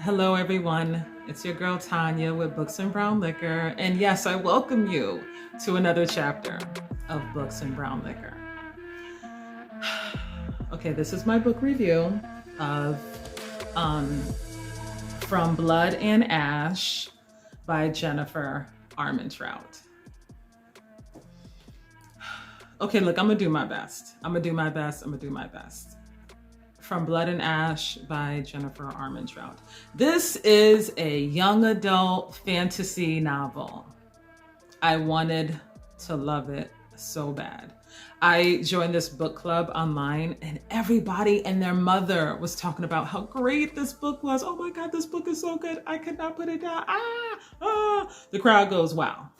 Hello, everyone. It's your girl Tanya with Books and Brown Liquor. And yes, I welcome you to another chapter of Books and Brown Liquor. Okay, this is my book review of From Blood and Ash by Jennifer Armentrout. Okay, look, I'm gonna do my best. From Blood and Ash by Jennifer Armentrout. This is a young adult fantasy novel. I wanted to love it so bad. I joined this book club online and everybody and their mother was talking about how great this book was. Oh my God, this book is so good. I could not put it down. The crowd goes, wow.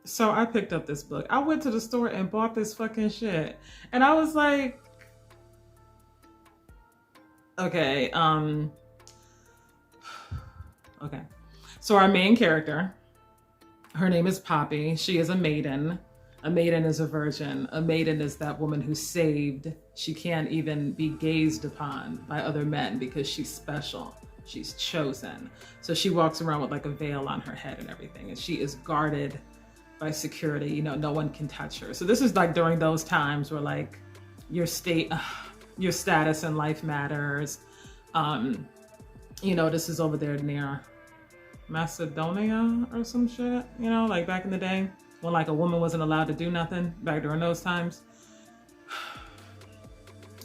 So I picked up this book. I went to the store and bought this fucking shit. And I was like, okay. Okay. So our main character, her name is Poppy. She is a maiden. A maiden is a virgin. A maiden is that woman who's saved. She can't even be gazed upon by other men because she's special. She's chosen. So she walks around with like a veil on her head and everything. And she is guarded by security. You know, no one can touch her. So this is like during those times where like your status in life matters. You know, this is over there near Macedonia or some shit, you know, like back in the day when like a woman wasn't allowed to do nothing back during those times.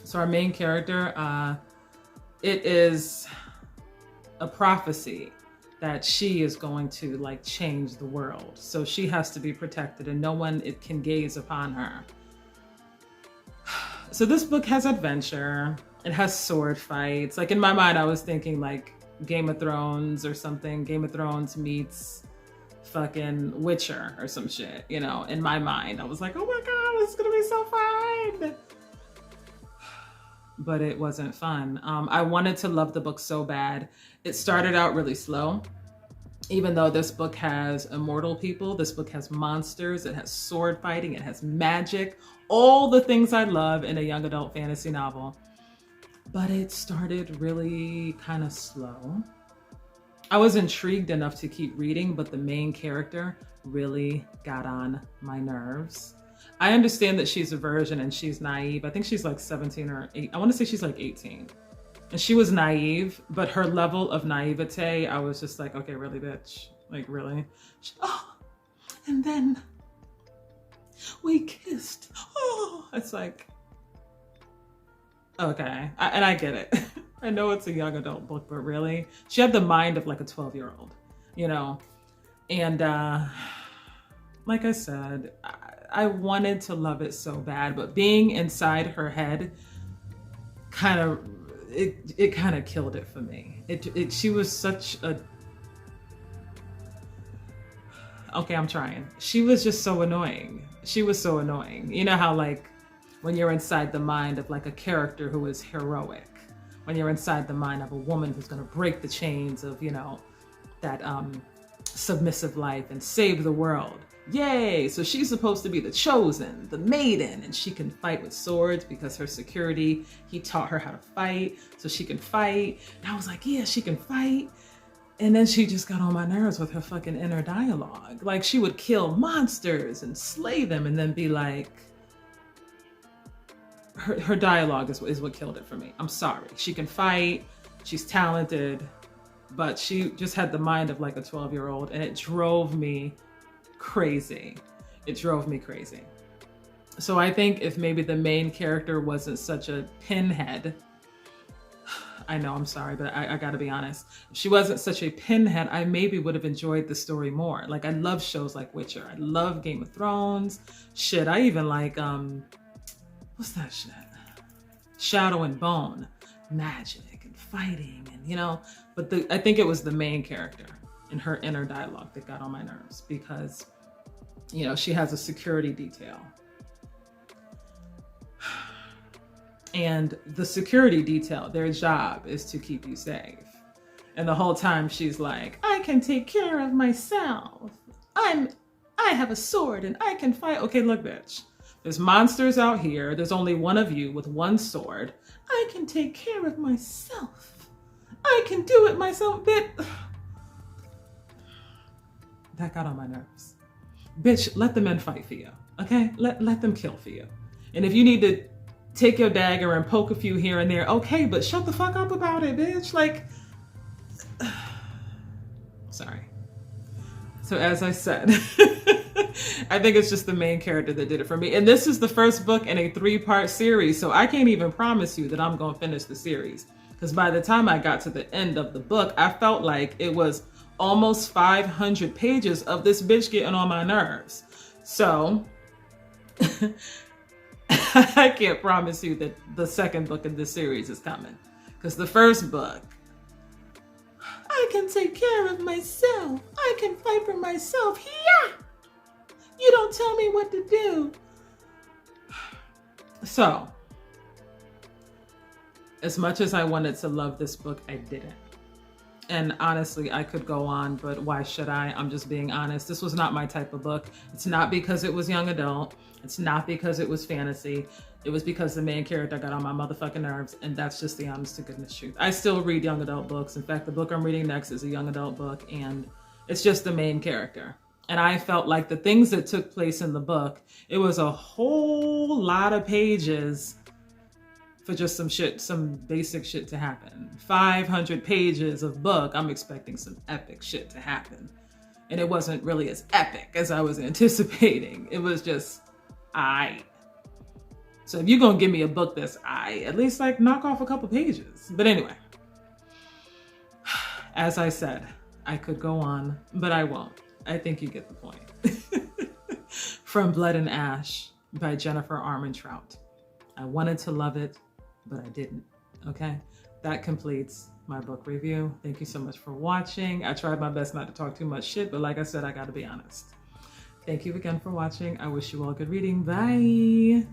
So our main character, it is a prophecy that she is going to like change the world. So she has to be protected and no one can gaze upon her. So this book has adventure. It has sword fights. Like in my mind, I was thinking like Game of Thrones or something. Game of Thrones meets fucking Witcher or some shit, you know, in my mind. I was like, oh my God, this is gonna be so fun. But it wasn't fun. I wanted to love the book so bad. It started out really slow. Even though this book has immortal people, this book has monsters, it has sword fighting, it has magic, all the things I love in a young adult fantasy novel. But it started really kind of slow. I was intrigued enough to keep reading, but the main character really got on my nerves. I understand that she's a virgin and she's naive. I think she's like 17 or 8. I want to say she's like 18. And she was naive, but her level of naivete, I was just like, okay, really, bitch? Like, really? And then we kissed. Oh, it's like, okay. And I get it. I know it's a young adult book, but really? She had the mind of like a 12-year-old, you know? And like I said, I wanted to love it so bad, but being inside her head kind of, it kind of killed it for me. She was such a, okay, I'm trying. She was just so annoying. She was so annoying. You know how like when you're inside the mind of like a character who is heroic, when you're inside the mind of a woman who's gonna break the chains of, you know, that submissive life and save the world. Yay! So she's supposed to be the chosen, the maiden, and she can fight with swords because her security, he taught her how to fight, so she can fight. And I was like, yeah, she can fight. And then she just got on my nerves with her fucking inner dialogue. Like she would kill monsters and slay them and then be like, her dialogue is what killed it for me. I'm sorry. She can fight, she's talented, but she just had the mind of like a 12-year-old and it drove me crazy. It drove me crazy. So I think if maybe the main character wasn't such a pinhead, I know, I'm sorry, but I gotta be honest. If she wasn't such a pinhead, I maybe would have enjoyed the story more. Like I love shows like Witcher. I love Game of Thrones. Shit, I even like, what's that shit? Shadow and Bone. Magic and fighting and, you know, but I think it was the main character and her inner dialogue that got on my nerves because, you know, she has a security detail. And the security detail, their job is to keep you safe. And the whole time she's like, I can take care of myself. I have a sword and I can fight. Okay, look, bitch. There's monsters out here. There's only one of you with one sword. I can take care of myself. I can do it myself, bitch. That got on my nerves. Bitch, let the men fight for you, okay? Let them kill for you. And if you need to take your dagger and poke a few here and there, okay, but shut the fuck up about it, bitch. Like, sorry. So as I said, I think it's just the main character that did it for me. And this is the first book in a 3-part series, so I can't even promise you that I'm going to finish the series. Because by the time I got to the end of the book, I felt like it was almost 500 pages of this bitch getting on my nerves. So I can't promise you that the second book in this series is coming. Because the first book, I can take care of myself. I can fight for myself. Yeah! You don't tell me what to do. So, as much as I wanted to love this book, I didn't. And honestly, I could go on, but why should I? I'm just being honest. This was not my type of book. It's not because it was young adult. It's not because it was fantasy. It was because the main character got on my motherfucking nerves, and that's just the honest to goodness truth. I still read young adult books. In fact, the book I'm reading next is a young adult book, and it's just the main character. And I felt like the things that took place in the book, it was a whole lot of pages for just some shit, some basic shit to happen. 500 pages of book, I'm expecting some epic shit to happen. And it wasn't really as epic as I was anticipating. It was just, aight. So if you're gonna give me a book that's aight, at least like knock off a couple pages. But anyway, as I said, I could go on, but I won't. I think you get the point. From Blood and Ash by Jennifer Armentrout. I wanted to love it, but I didn't, okay? That completes my book review. Thank you so much for watching. I tried my best not to talk too much shit, but like I said, I gotta be honest. Thank you again for watching. I wish you all good reading. Bye.